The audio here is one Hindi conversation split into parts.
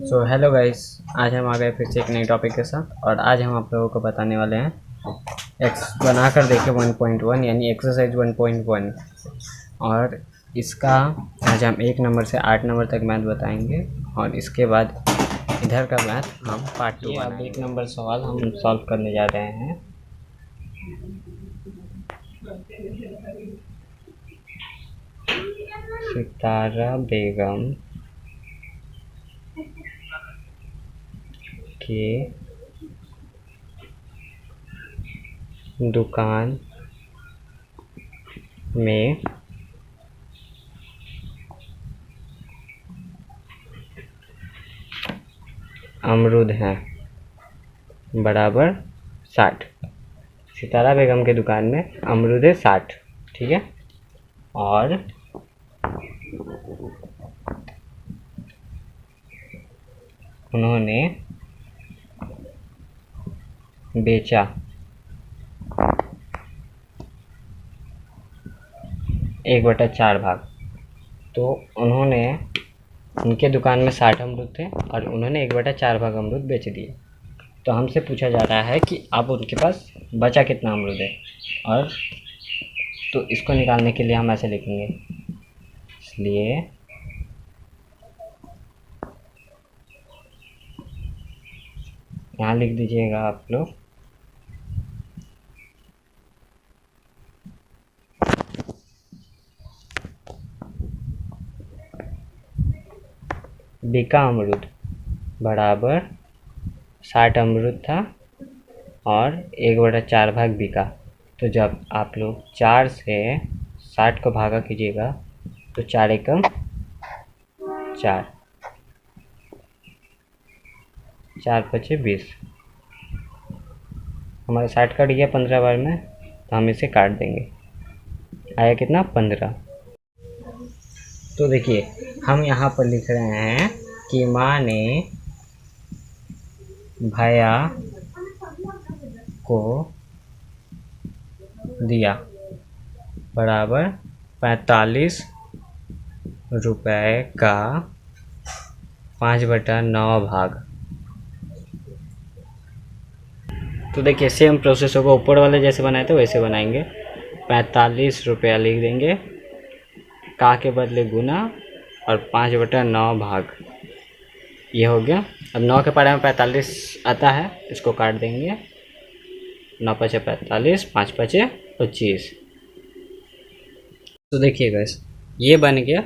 सो हेलो गाइस, आज हम आ गए फिर से एक नई टॉपिक के साथ। और आज हम आप लोगों को बताने वाले हैं एक्स बनाकर देखें 1.1 यानी एक्सरसाइज 1.1। और इसका आज हम 1 नंबर से 8 नंबर तक मैथ बताएंगे और इसके बाद इधर का मैथ हम पार्ट 2 अब 1 नंबर सवाल हम सॉल्व करने जा रहे हैं। सितारा बेगम के दुकान में अमरूद हैं बराबर 60। सितारा बेगम के दुकान में अमरूद है 60, ठीक है। और उन्होंने बेचा 1/4 भाग। तो उन्होंने उनके दुकान में 60 अमरूद थे और उन्होंने 1/4 भाग अमरूद बेच दिए। तो हमसे पूछा जा रहा है कि अब उनके पास बचा कितना अमरूद है। और तो इसको निकालने के लिए हम ऐसे लिखेंगे, इसलिए यहाँ लिख दीजिएगा आप लोग बिका अमरूद बराबर 60 अमरूद था और 1/4 भाग बिका। तो जब आप लोग 4 से 60 को भागा कीजिएगा तो 4 एकम 4, 4 पचे 20। हमारा 60 कट गया 15 बार में, तो हम इसे काट देंगे। आया कितना? 15। तो देखिए हम यहाँ पर लिख रहे हैं कि माँ ने भैया को दिया बराबर 45 रुपए का 5/9 भाग। तो देखिए सेम प्रोसेस होगा, ऊपर वाले जैसे बनाए थे वैसे बनाएंगे। 45 रुपया लिख देंगे, का के बदले गुना और 5/9 भाग, ये हो गया। अब 9 के पारे में 45 आता है, इसको काट देंगे। 9 पचे 45, 5 पचे 25। तो देखिए गाइस ये बन गया।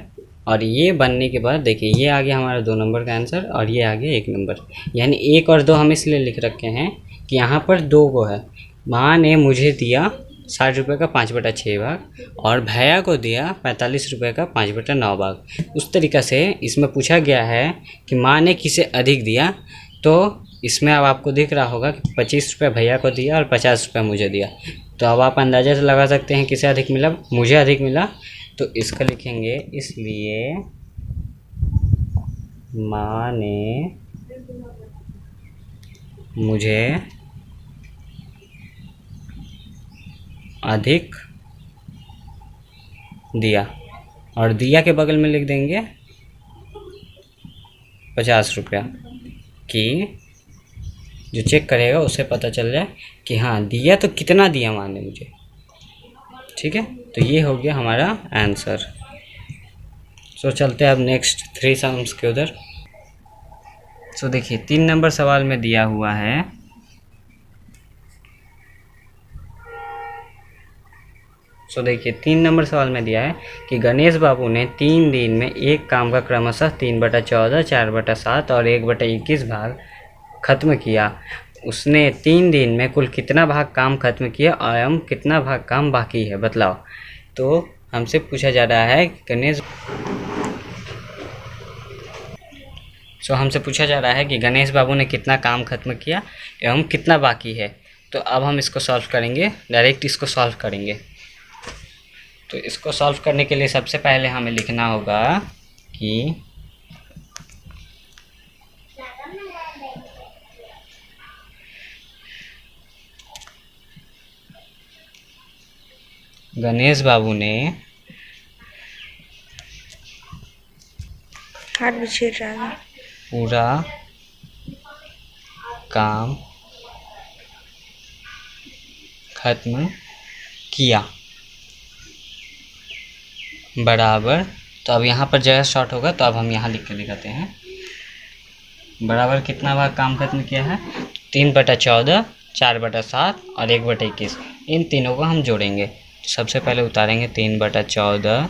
और ये बनने के बाद देखिए ये आ गया हमारा 2 नंबर का आंसर और ये आ गया 1 नंबर। यानी 1 और 2 हम इसलिए लिख रखे हैं कि यहाँ पर 2 को है। माँ ने मुझे दिया 60 रुपये का 5/6 भाग और भैया को दिया 45 रुपये का 5/9 भाग। उस तरीक़े से इसमें पूछा गया है कि माँ ने किसे अधिक दिया। तो इसमें अब आपको दिख रहा होगा कि 25 रुपये भैया को दिया और 50 रुपये मुझे दिया। तो अब आप अंदाज़ा से लगा सकते हैं किसे अधिक मिला, मुझे अधिक मिला। तो इसका लिखेंगे, इसलिए माँ ने मुझे अधिक दिया। और दिया के बगल में लिख देंगे 50 रुपया, कि जो चेक करेगा उसे पता चल जाए कि हाँ दिया तो कितना दिया माँ ने मुझे, ठीक है। तो ये हो गया हमारा आंसर। सो चलते हैं अब नेक्स्ट 3 सम्स के उधर। सो देखिए 3 नंबर सवाल में दिया हुआ है देखिए 3 नंबर सवाल में दिया है कि गणेश बाबू ने 3 दिन में एक काम का क्रमशः 3/14, 4/7 और 1/21 भाग खत्म किया। उसने 3 दिन में कुल कितना भाग काम खत्म किया एवं कितना भाग काम बाकी है, बतलाओ। तो हमसे पूछा जा रहा है कि गणेश बाबू ने कितना काम खत्म किया एवं कितना बाकी है। तो अब हम इसको सॉल्व करेंगे, डायरेक्ट इसको सॉल्व करेंगे। तो इसको सॉल्व करने के लिए सबसे पहले हमें लिखना होगा कि गणेश बाबू ने हाथ पीछे डाला पूरा काम खत्म किया बराबर, तो अब यहाँ पर जगह शॉर्ट होगा तो अब हम यहाँ लिख के दिखाते हैं। बराबर कितना भाग काम खत्म किया है, 3/14, 4/7 और 1/21। इन तीनों को हम जोड़ेंगे। तो सबसे पहले उतारेंगे 3/14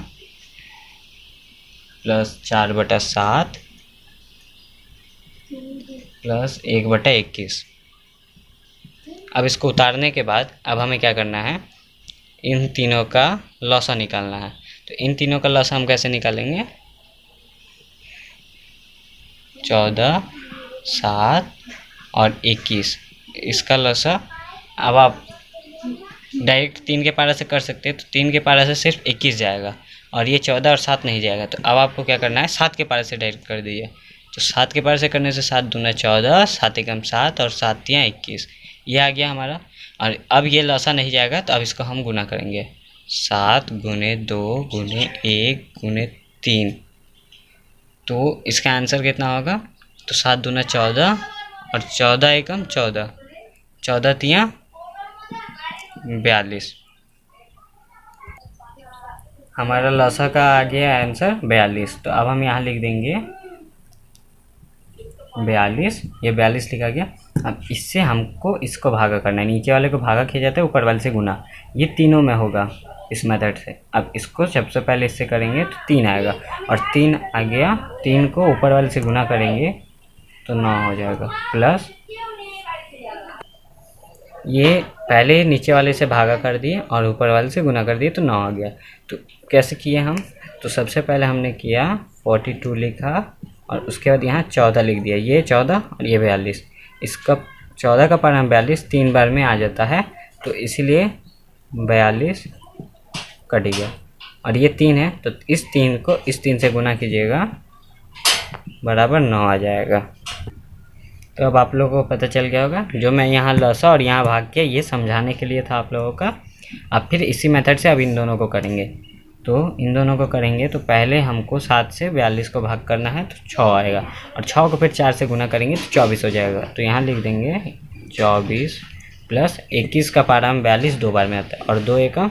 प्लस 4/7 प्लस 1/21। अब इसको उतारने के बाद अब हमें क्या करना है, इन तीनों का लॉसा निकालना है। तो इन तीनों का लॉसा हम कैसे निकालेंगे, 14, 7 और 21, इसका लॉसा। अब आप डायरेक्ट 3 के पारा से कर सकते हैं, तो 3 के पारा से सिर्फ 21 जाएगा और ये 14 और 7 नहीं जाएगा। तो अब आपको क्या करना है, 7 के पारा से डायरेक्ट कर दीजिए। तो 7 के पारा से करने से 7 दूना 14, 7 एकम 7 और 7 तियाँ 21, ये आ गया हमारा। और अब ये लॉसा नहीं जाएगा तो अब इसको हम गुना करेंगे, 7 गुने 2 गुने 1 गुने 3। तो इसका आंसर कितना होगा, तो 7 दूना 14 और 14 एकम 14, 14 तियाँ 42। हमारा लॉसा का आ गया आंसर 42। तो अब हम यहाँ लिख देंगे 42, ये 42 लिखा गया। अब इससे हमको इसको भागा करना है, नीचे वाले को भागा किया जाता है, ऊपर वाले से गुना, ये तीनों में होगा इस मेथड से। अब इसको सबसे पहले इससे करेंगे तो 3 आएगा और 3 आ गया, 3 को ऊपर वाले से गुना करेंगे तो 9 हो जाएगा, प्लस ये पहले नीचे वाले से भागा कर दिए और ऊपर वाले से गुना कर दिए तो 9 आ गया। तो कैसे किए हम, तो सबसे पहले हमने किया 42 लिखा और उसके बाद यहाँ 14 लिख दिया, ये 14 और ये 42। इसका 14 का पारा 42 3 बार में आ जाता है, तो इसीलिए 42 कट गया। और ये 3 है तो इस 3 को इस 3 से गुना कीजिएगा, बराबर 9 आ जाएगा। तो अब आप लोगों को पता चल गया होगा, जो मैं यहाँ लॉसा और यहाँ भाग के ये समझाने के लिए था आप लोगों का। अब फिर इसी मेथड से अब इन दोनों को करेंगे। तो इन दोनों को करेंगे तो पहले हमको 7 से 42 को भाग करना है तो 6 आएगा, और 6 को फिर 4 से गुना करेंगे तो 24 हो जाएगा। तो यहाँ लिख देंगे 24 प्लस 21 का पारा में 42 2 बार में आता है और 2 एकम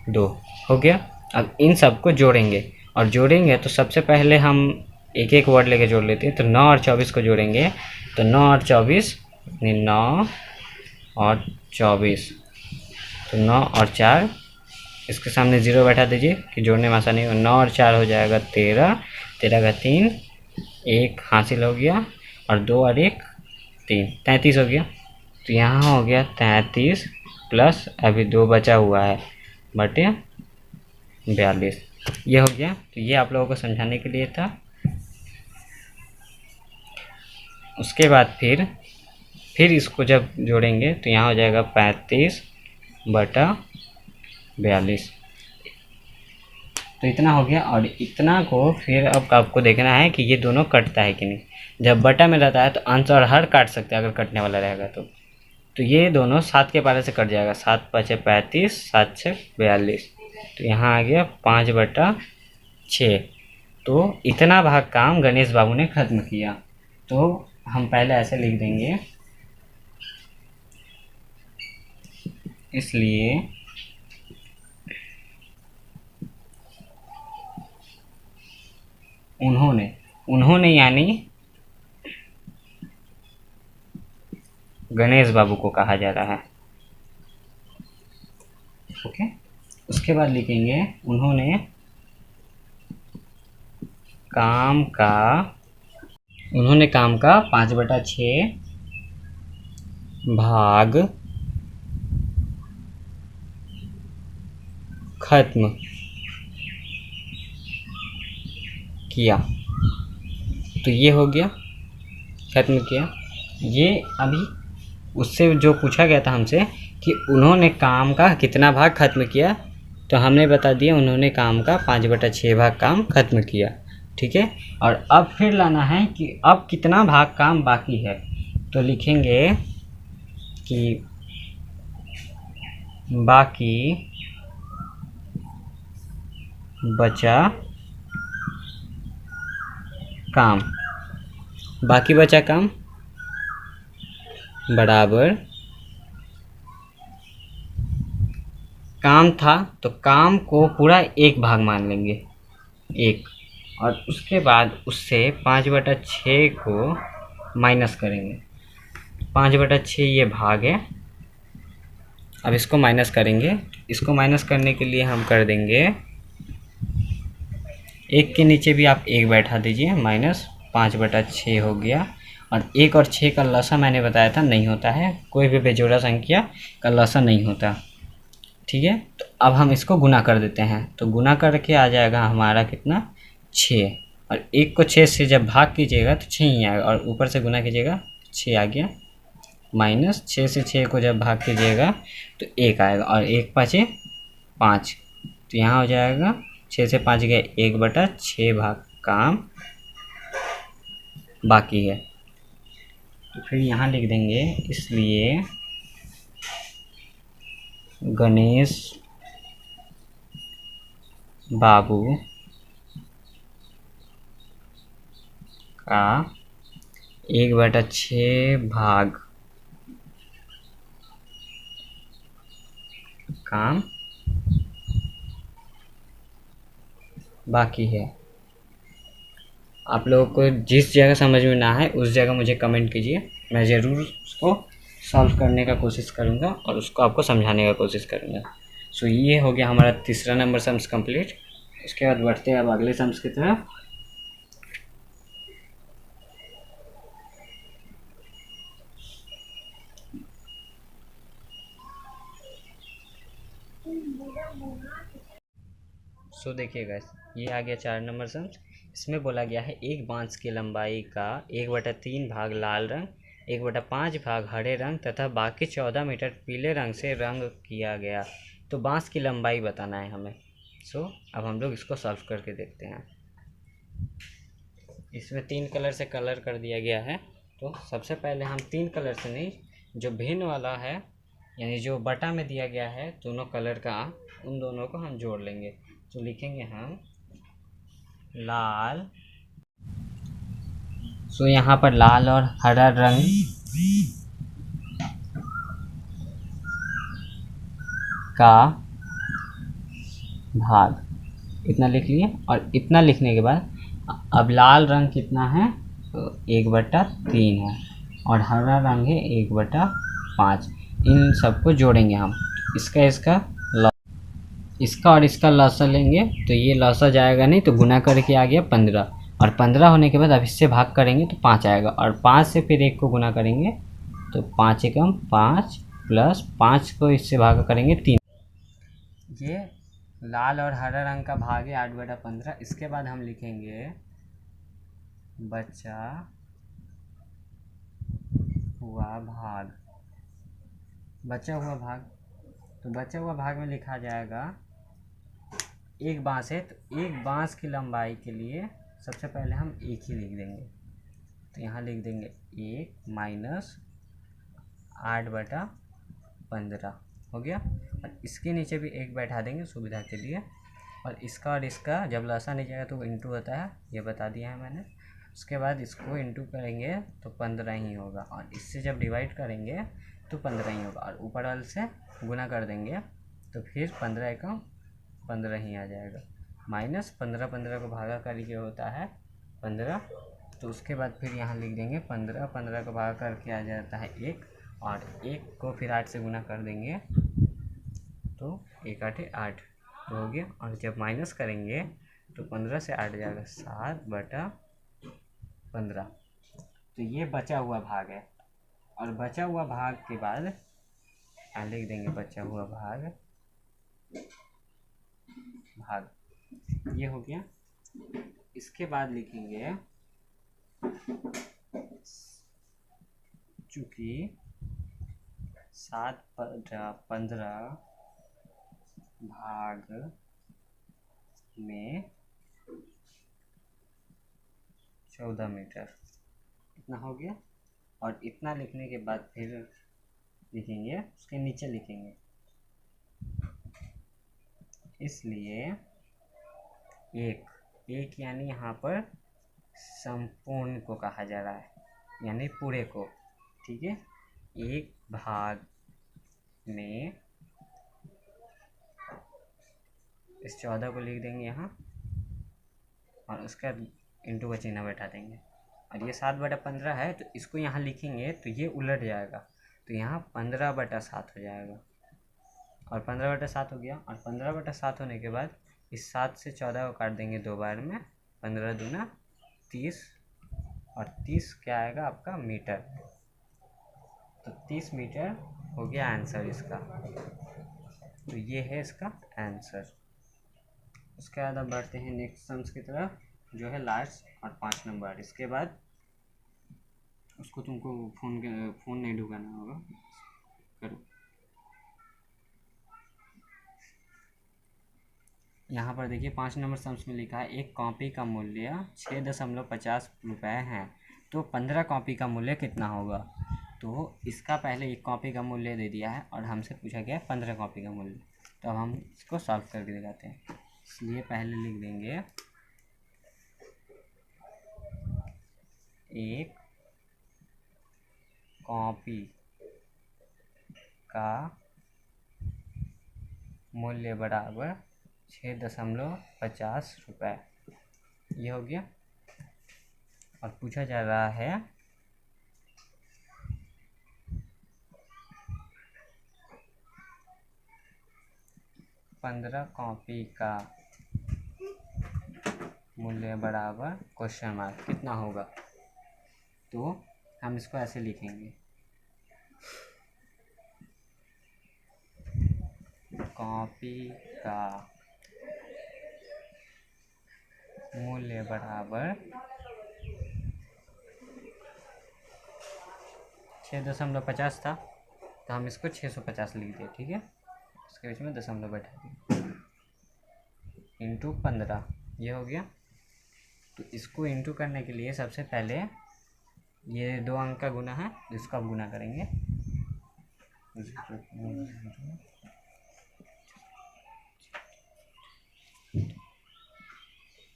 2 हो गया। अब इन सबको जोड़ेंगे और जोड़ेंगे तो सबसे पहले हम एक एक वर्ड लेके जोड़ लेते हैं। तो 9 और 24 को जोड़ेंगे तो 9 और 24 यानी 9 और 24, तो 9 और 4, इसके सामने 0 बैठा दीजिए कि जोड़ने में आसानी हो। 9 और 4 हो जाएगा 13, 13 का 3, 1 हासिल हो गया और 2 और 1 3, 33 हो गया। तो यहाँ हो गया 33 प्लस अभी 2 बचा हुआ है बटे 42, ये हो गया। तो ये आप लोगों को समझाने के लिए था। उसके बाद फिर इसको जब जोड़ेंगे तो यहाँ हो जाएगा 35/42, तो इतना हो गया। और इतना को फिर अब आपको देखना है कि ये दोनों कटता है कि नहीं। जब बटा में रहता है तो अंश और हर काट सकते हैं अगर कटने वाला रहेगा तो ये दोनों 7 के पारे से कट जाएगा, 7 5 35, 7 6 42, तो यहाँ आ गया 5/6। तो इतना भाग काम गणेश बाबू ने खत्म किया। तो हम पहले ऐसे लिख देंगे, इसलिए उन्होंने यानी गणेश बाबू को कहा जा रहा है। ओके, उसके बाद लिखेंगे उन्होंने काम का 5/6 भाग खत्म किया। तो ये हो गया खत्म किया। ये अभी उससे जो पूछा गया था हमसे कि उन्होंने काम का कितना भाग खत्म किया, तो हमने बता दिया उन्होंने काम का 5/6 भाग काम खत्म किया। ठीक है, और अब फिर लाना है कि अब कितना भाग काम बाकी है। तो लिखेंगे कि बाकी बचा काम। बाकी बचा काम बराबर काम था तो काम को पूरा एक भाग मान लेंगे एक, और उसके बाद उससे 5/6 को माइनस करेंगे। 5/6 ये भाग है। अब इसको माइनस करेंगे। इसको माइनस करने के लिए हम कर देंगे एक के नीचे भी आप एक बैठा दीजिए, -5/6 हो गया। और एक और 6 का लसा मैंने बताया था नहीं होता है, कोई भी बेजोड़ा संख्या का लसा नहीं होता। ठीक है, तो अब हम इसको गुना कर देते हैं, तो गुना करके आ जाएगा हमारा कितना 6, और एक को 6 से जब भाग कीजिएगा तो 6 ही आएगा, और ऊपर से गुना कीजिएगा 6 आ गया, -6 से 6 को जब भाग कीजिएगा तो 1 आएगा, और 1 5 5, तो यहाँ हो जाएगा 6 से 5 गए 1/6 भाग काम बाकी है। तो फिर यहाँ लिख देंगे इसलिए गणेश बाबू का 1/6 भाग काम बाकी है। आप लोगों को जिस जगह समझ में ना आए उस जगह मुझे कमेंट कीजिए, मैं ज़रूर उसको सॉल्व करने का कोशिश करूँगा और उसको आपको समझाने का कोशिश करूँगा। सो ये हो गया हमारा तीसरा नंबर सम्स कंप्लीट। उसके बाद बढ़ते हैं अब अगले सम्स की तरफ। सो देखिए गाइस, ये आ गया 4 नंबर सम्स। इसमें बोला गया है एक बांस की लंबाई का 1/3 भाग लाल रंग, 1/5 भाग हरे रंग तथा बाकी 14 मीटर पीले रंग से रंग किया गया। तो बांस की लंबाई बताना है हमें। सो अब हम लोग इसको सॉल्व करके देखते हैं। इसमें 3 कलर से कलर कर दिया गया है। तो सबसे पहले हम 3 कलर से नहीं, जो भिन्न वाला है यानी जो बटा में दिया गया है दोनों कलर का, उन दोनों को हम जोड़ लेंगे। तो लिखेंगे हम लाल। सो यहाँ पर लाल और हरा रंग का भाग इतना लिख लिए, और इतना लिखने के बाद अब लाल रंग कितना है तो 1/3 है, और हरा रंग है 1/5। इन सबको जोड़ेंगे हम, इसका और इसका लसा लेंगे तो ये लसा जाएगा नहीं, तो गुना करके आ गया 15, और 15 होने के बाद अब इससे भाग करेंगे तो 5 आएगा, और 5 से फिर 1 को गुना करेंगे तो 5 एकम 5 प्लस 5 को इससे भाग करेंगे 3। ये लाल और हरा रंग का भाग है 8/15। इसके बाद हम लिखेंगे बचा हुआ भाग। बचा हुआ भाग, तो बचा हुआ भाग में लिखा जाएगा एक बांस है तो एक बांस की लंबाई के लिए सबसे पहले हम 1 ही लिख देंगे। तो यहाँ लिख देंगे 1 माइनस 8/15 हो गया, और इसके नीचे भी 1 बैठा देंगे सुविधा के लिए, और इसका जब लसा नहीं जाएगा तो इंटू होता है, ये बता दिया है मैंने। उसके बाद इसको इंटू करेंगे तो 15 ही होगा, और इससे जब डिवाइड करेंगे तो 15 ही होगा, और ऊपर वाले से गुना कर देंगे तो फिर 15 एकम 15 ही आ जाएगा। -15 15 को भागा करके होता है 15। तो उसके बाद फिर यहाँ लिख देंगे 15 15 को भागा करके आ जाता है 1, और 1 को फिर 8 से गुना कर देंगे तो 1 8 8 तो हो गया, और जब माइनस करेंगे तो 15 से 8 जाएगा 7/15। तो ये बचा हुआ भाग है, और बचा हुआ भाग के बाद यहाँ लिख देंगे बचा हुआ भाग ये हो गया। इसके बाद लिखेंगे चूँकि 7/15 भाग में 14 मीटर इतना हो गया, और इतना लिखने के बाद फिर लिखेंगे उसके नीचे लिखेंगे इसलिए एक यानी यहाँ पर संपूर्ण को कहा जा रहा है, यानी पूरे को। ठीक है, एक भाग में इस 14 को लिख देंगे यहाँ और उसका इंटू का चिन्ह बैठा देंगे। और ये 7/15 है तो इसको यहाँ लिखेंगे तो ये उलट जाएगा, तो यहाँ 15/7 हो जाएगा। और 15/7 हो गया। और 15/7 होने के बाद इस 7 से 14 को काट देंगे 2 बार में, 15 दूना 30, और 30 क्या आएगा आपका मीटर। तो 30 मीटर हो गया आंसर इसका। तो ये है इसका आंसर। उसके बाद अब बढ़ते हैं नेक्स्ट सम्स की तरफ, जो है लास्ट और 5 नंबर। इसके बाद उसको तुमको फ़ोन नहीं ढुकाना होगा, करो। यहाँ पर देखिए 5 नंबर सम्स में लिखा है एक कॉपी का मूल्य 6.50 रुपये है, तो 15 कॉपी का मूल्य कितना होगा। तो इसका पहले एक कॉपी का मूल्य दे दिया है और हमसे पूछा गया है 15 कॉपी का मूल्य। तो अब हम इसको सॉल्व करके दिखाते हैं। इसलिए पहले लिख देंगे एक कॉपी का मूल्य बराबर 6.50 रुपये, ये हो गया। और पूछा जा रहा है 15 कॉपी का मूल्य बराबर क्वेश्चन मार्क कितना होगा। तो हम इसको ऐसे लिखेंगे, कॉपी का मूल्य बराबर 6.50 था, तो हम इसको 650 लिख दिए। ठीक है, इसके बीच में दशमलव बैठा दिए, इंटू 15, ये हो गया। तो इसको इंटू करने के लिए सबसे पहले ये 2 अंक का गुना है, इसको आप गुना करेंगे।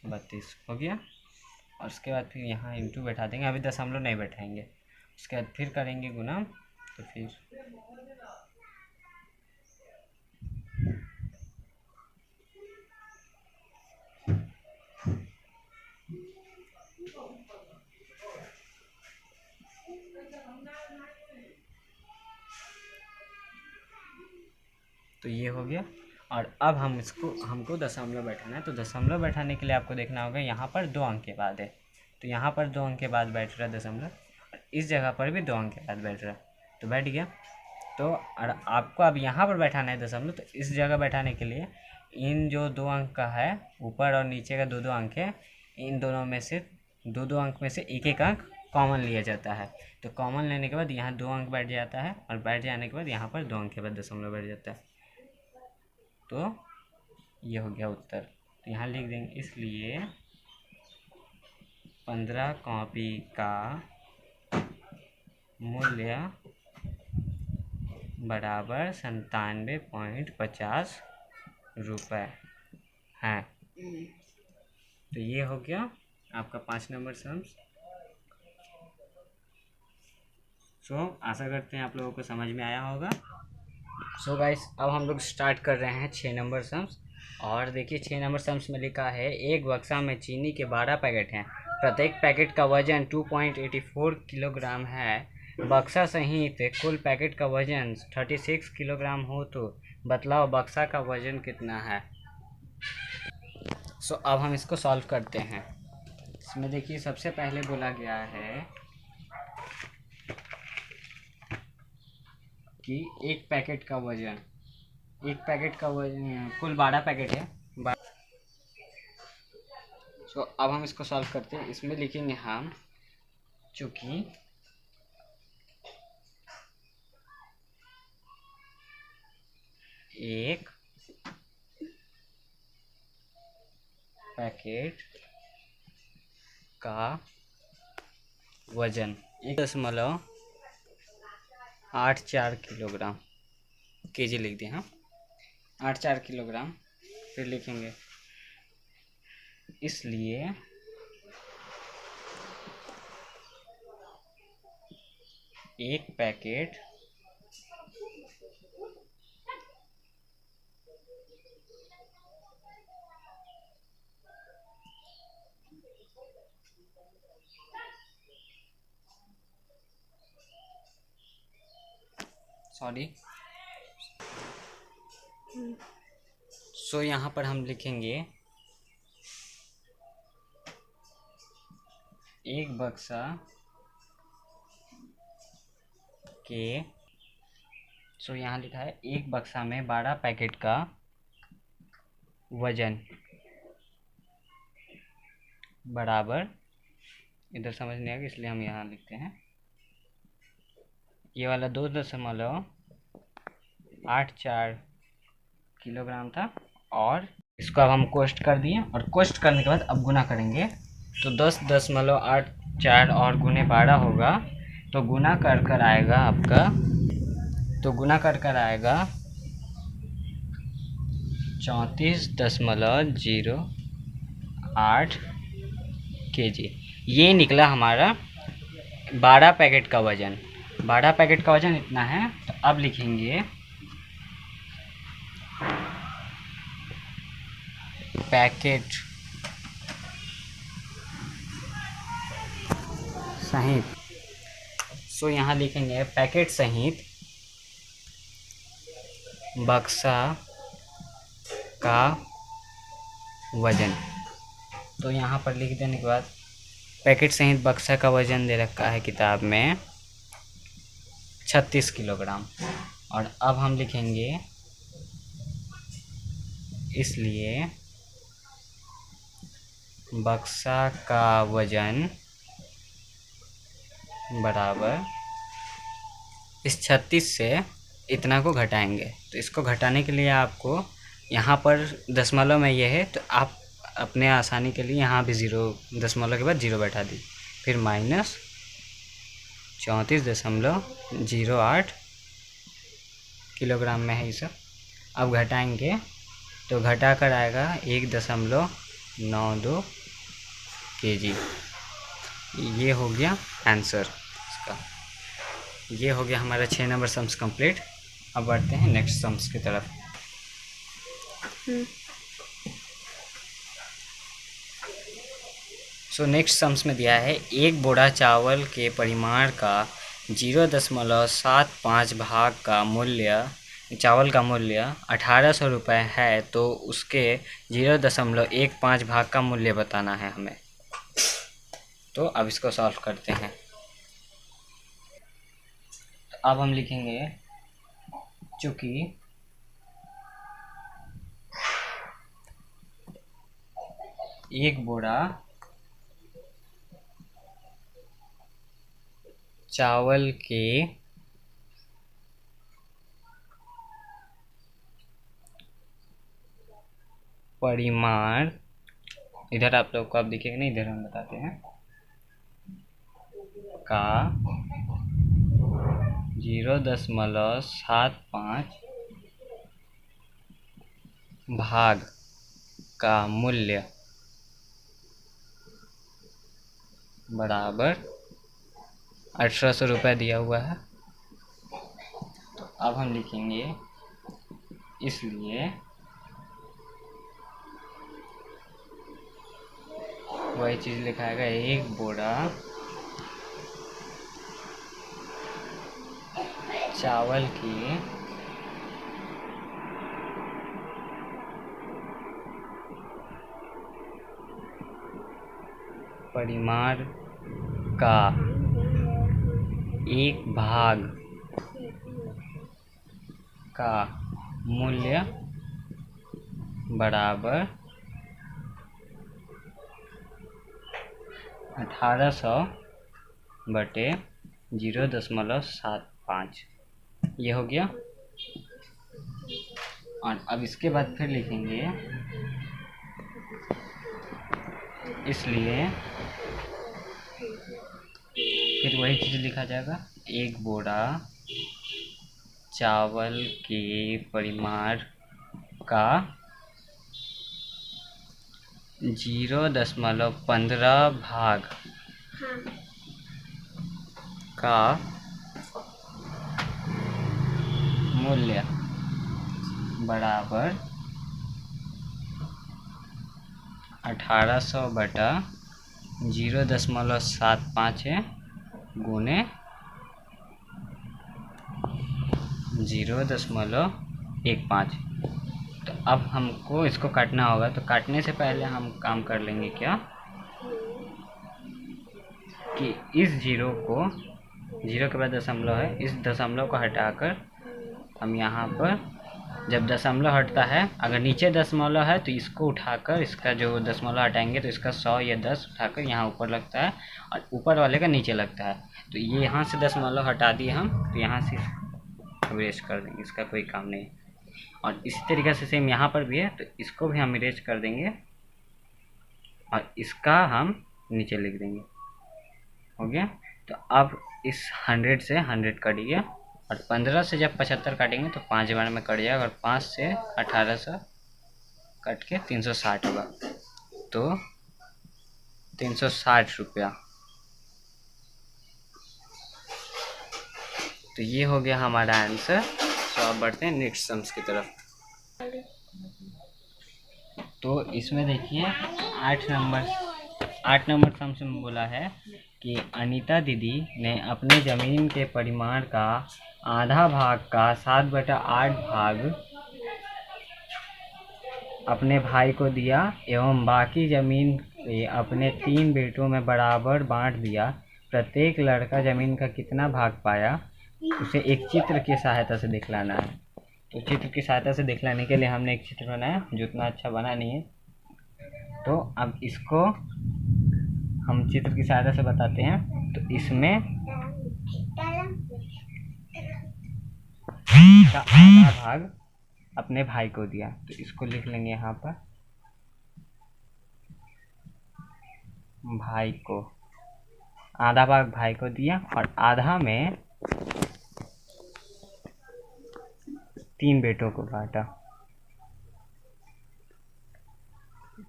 32 हो गया। और उसके बाद फिर यहाँ इंटू बैठा देंगे, अभी दशमलव नहीं बैठाएंगे। उसके बाद फिर करेंगे गुना, तो फिर तो ये हो गया। और अब हमको दशमलव बैठाना है। तो दशमलव बैठाने के लिए आपको देखना होगा यहाँ पर 2 अंक के बाद है, तो यहाँ पर 2 अंक के बाद बैठ रहा है दशमलव, और इस जगह पर भी 2 अंक के बाद बैठ रहा है, तो बैठ गया। तो और आपको अब यहाँ पर बैठाना है दशमलव, तो इस जगह बैठाने के लिए इन जो 2 अंक का है, ऊपर और नीचे का 2-2 अंक है, इन दोनों में से 2-2 अंक में से एक अंक कॉमन लिया जाता है। तो कॉमन लेने के बाद यहाँ 2 अंक बैठ जाता है, और बैठ जाने के बाद यहाँ पर 2 अंक के बाद दशमलव बैठ जाता है। तो ये हो गया उत्तर। तो यहाँ लिख देंगे, इसलिए 15 कॉपी का मूल्य बराबर 97.50 रुपये है। तो ये हो गया आपका 5 नंबर सम्स। आशा करते हैं आप लोगों को समझ में आया होगा। गाइस, अब हम लोग स्टार्ट कर रहे हैं 6 नंबर सम्स। और देखिए 6 नंबर सम्स में लिखा है एक बक्सा में चीनी के 12 पैकेट हैं, प्रत्येक पैकेट का वजन 2.84 किलोग्राम है। बक्सा सहित कुल पैकेट का वजन 36 किलोग्राम हो, तो बतलाओ बक्सा का वजन कितना है। अब हम इसको सॉल्व करते हैं। इसमें देखिए सबसे पहले बोला गया है कि एक पैकेट का वजन कुल 12 पैकेट है। अब हम इसको सॉल्व करते हैं। इसमें लिखेंगे हम, चूँकि एक पैकेट का वजन 1.84 किलोग्राम, केजी लिख दिए। हाँ, 84 किलोग्राम। फिर लिखेंगे इसलिए एक पैकेट सॉरी सो यहाँ पर हम लिखेंगे एक बक्सा के सो यहाँ लिखा है एक बक्सा में 12 पैकेट का वजन बराबर, इधर समझ नहीं आएगा इसलिए हम यहाँ लिखते हैं, ये वाला 2.84 किलोग्राम था। और इसको अब हम कोष्ट कर दिए, और कोष्ट करने के बाद अब गुना करेंगे तो 10.84 और गुने 12 होगा, तो गुना कर कर आएगा आपका, तो गुना कर कर आएगा 34.08 kg। ये निकला हमारा 12 पैकेट का वजन। 12 पैकेट का वजन इतना है। तो अब लिखेंगे पैकेट सहित, सो यहाँ लिखेंगे पैकेट सहित बक्सा का वजन। तो यहाँ पर लिख देने के बाद पैकेट सहित बक्सा का वजन दे रखा है किताब में 36 किलोग्राम। और अब हम लिखेंगे इसलिए बक्सा का वजन बराबर, इस 36 से इतना को घटाएंगे। तो इसको घटाने के लिए आपको यहाँ पर दशमलव में ये है, तो आप अपने आसानी के लिए यहाँ भी 0 दशमलव के बाद 0 बैठा दी, फिर माइनस 34.08 किलोग्राम में है ये सब। अब घटाएंगे तो घटा कर आएगा 1.92 kg। ये हो गया आंसर इसका। ये हो गया हमारा 6 नंबर सम्स कंप्लीट। अब बढ़ते हैं नेक्स्ट सम्स की तरफ। सो नेक्स्ट सम्स में दिया है एक बोरा चावल के परिमाण का 0.75 भाग का मूल्य, चावल का मूल्य 1800 रुपये है, तो उसके 0.15 भाग का मूल्य बताना है हमें। तो अब इसको सॉल्व करते हैं। तो अब हम लिखेंगे चूँकि एक बोरा चावल के परिमाण, इधर आप लोग को अब दिखेगा नहीं, इधर हम बताते हैं, का 0.75 भाग का मूल्य बराबर 1800 रुपये दिया हुआ है। तो अब हम लिखेंगे इसलिए वही चीज़ लिखाएगा एक बोरा चावल की परिमाण का एक भाग का मूल्य बराबर 1800 बटे 0.75, ये हो गया। और अब इसके बाद फिर लिखेंगे इसलिए फिर वही चीज़ लिखा जाएगा एक बोरा चावल के परिमाण का 0.15 भाग का मूल्य बराबर 1800 बटा 0.75 है गुने 0.15। तो अब हमको इसको काटना होगा, तो काटने से पहले हम काम कर लेंगे क्या कि इस जीरो के बाद दशमलव है, इस दशमलव को हटाकर हम यहाँ पर जब दशमलव हटता है, अगर नीचे दशमलव है तो इसको उठाकर, इसका जो दशमलव हटाएंगे तो इसका 100 या 10 उठाकर यहाँ ऊपर लगता है और ऊपर वाले का नीचे लगता है। तो ये यहाँ से दशमलव हटा दिए हम, तो यहाँ से इरेज कर देंगे, इसका कोई काम नहीं। और इसी तरीके से सेम यहाँ पर भी है, तो इसको भी हम इरेज कर देंगे और इसका हम नीचे लिख देंगे। हो गया। तो अब इस 100 से 100 कट गया और 15 से जब 75 काटेंगे तो 5 बार में कट जाएगा और 5 से 1800 कट के 360 होगा, तो 360 रुपया। तो ये हो गया हमारा आंसर। तो अब बढ़ते हैं नेक्स्ट सम्स की तरफ। तो इसमें देखिए 8 नंबर सम्स में बोला है कि अनीता दीदी ने अपने ज़मीन के परिमाण का आधा भाग का 7/8 भाग अपने भाई को दिया एवं बाकी ज़मीन के अपने 3 बेटों में बराबर बांट दिया। प्रत्येक लड़का ज़मीन का कितना भाग पाया, उसे एक चित्र की सहायता से दिखलाना है। तो चित्र की सहायता से दिखलाने के लिए हमने एक चित्र बनाया जो उतना अच्छा बना नहीं है। तो अब इसको हम चित्र की सहायता से बताते हैं। तो इसमें का आधा भाग अपने भाई को दिया, तो इसको लिख लेंगे यहाँ पर, भाई को आधा भाग भाई को दिया और आधा में 3 बेटों को बांटा।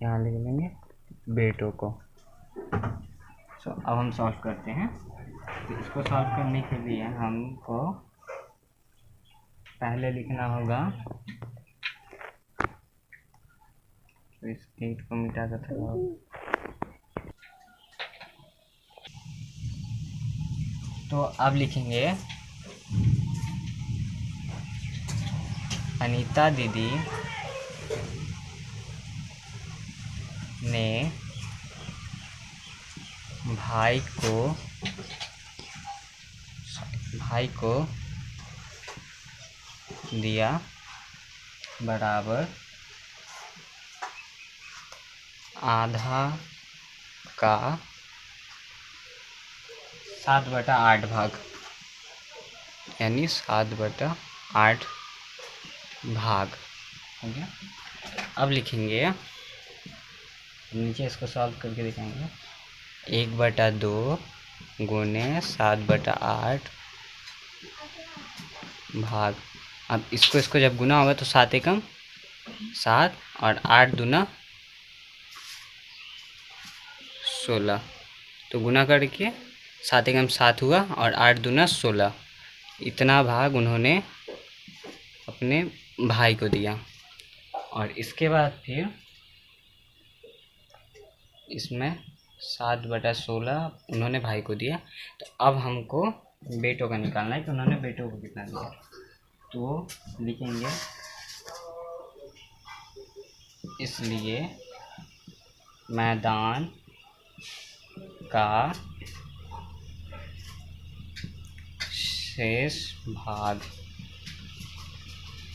यहाँ लिख लेंगे बेटों को। अब हम सॉल्व करते हैं। तो इसको सॉल्व करने के लिए हमको पहले लिखना होगा, तो इस 8 को मिटा कर थोड़ा, तो अब लिखेंगे अनीता दीदी ने भाई को दिया बराबर आधा का 7/8 भाग, यानी 7/8 भाग। हो गया। अब लिखेंगे, नीचे इसको सॉल्व करके दिखाएंगे, 1/2 गुने 7/8 भाग। अब इसको जब गुना होगा तो 7 एकम 7 और 8 दूना 16, तो गुना करके 7 एकम 7 हुआ और 8 दूना 16। इतना भाग उन्होंने अपने भाई को दिया। और इसके बाद फिर इसमें 7/16 उन्होंने भाई को दिया। तो अब हमको बेटों का निकालना है कि उन्होंने बेटों को कितना दिया। तो लिखेंगे, इसलिए मैदान का शेष भाग,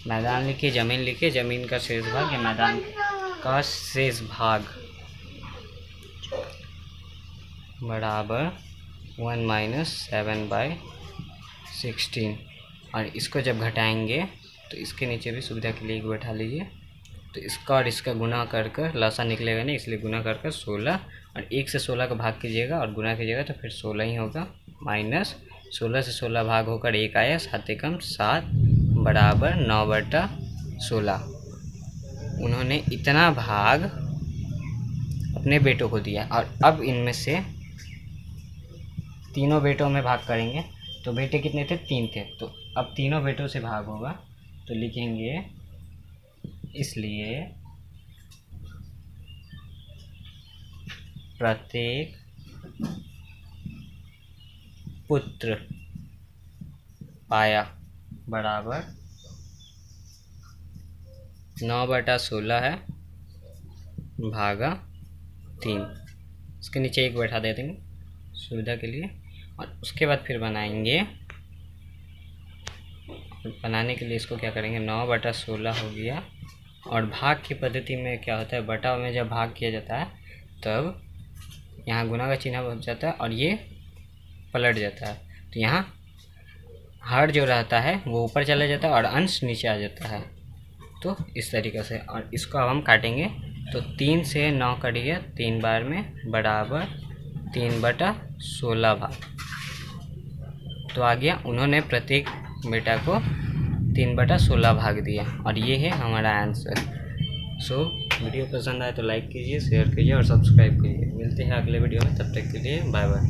मैदान लिखिए, ज़मीन लिखिए, ज़मीन का शेष भाग या मैदान का शेष भाग बराबर 1 - 7/16। और इसको जब घटाएंगे तो इसके नीचे भी सुविधा के लिए 1 बैठा लीजिए। तो इसका और इसका गुना कर कर लसा निकलेगा नहीं, इसलिए गुना कर कर 16, और 1 से 16 का भाग कीजिएगा और गुना कीजिएगा तो फिर 16 ही होगा। माइनस 16 से 16 भाग होकर 1 आया, 7 एकम 7 बराबर 9/16। उन्होंने इतना भाग अपने बेटों को दिया। और अब इनमें से तीनों बेटों में भाग करेंगे। तो बेटे कितने थे? 3 थे। तो अब तीनों बेटों से भाग होगा तो लिखेंगे इसलिए प्रत्येक पुत्र पाया बराबर 9/16 है भागा 3। इसके नीचे 1 बैठा दे देंगे सुविधा के लिए। और उसके बाद फिर बनाने के लिए इसको क्या करेंगे, 9/16 हो गया। और भाग की पद्धति में क्या होता है, बटा में जब भाग किया जाता है तब यहाँ गुना का चिन्ह बन जाता है और ये पलट जाता है। तो यहाँ हर जो रहता है वो ऊपर चला जाता है और अंश नीचे आ जाता है। तो इस तरीक़े से, और इसको अब हम काटेंगे तो 3 से 9 कट गया 3 बार में बराबर 3/16 भाग। तो आ गया, उन्होंने प्रत्येक बेटा को 3/16 भाग दिया और ये है हमारा आंसर। सो वीडियो पसंद आए तो लाइक कीजिए, शेयर कीजिए और सब्सक्राइब कीजिए। मिलते हैं अगले वीडियो में, तब तक के लिए बाय बाय।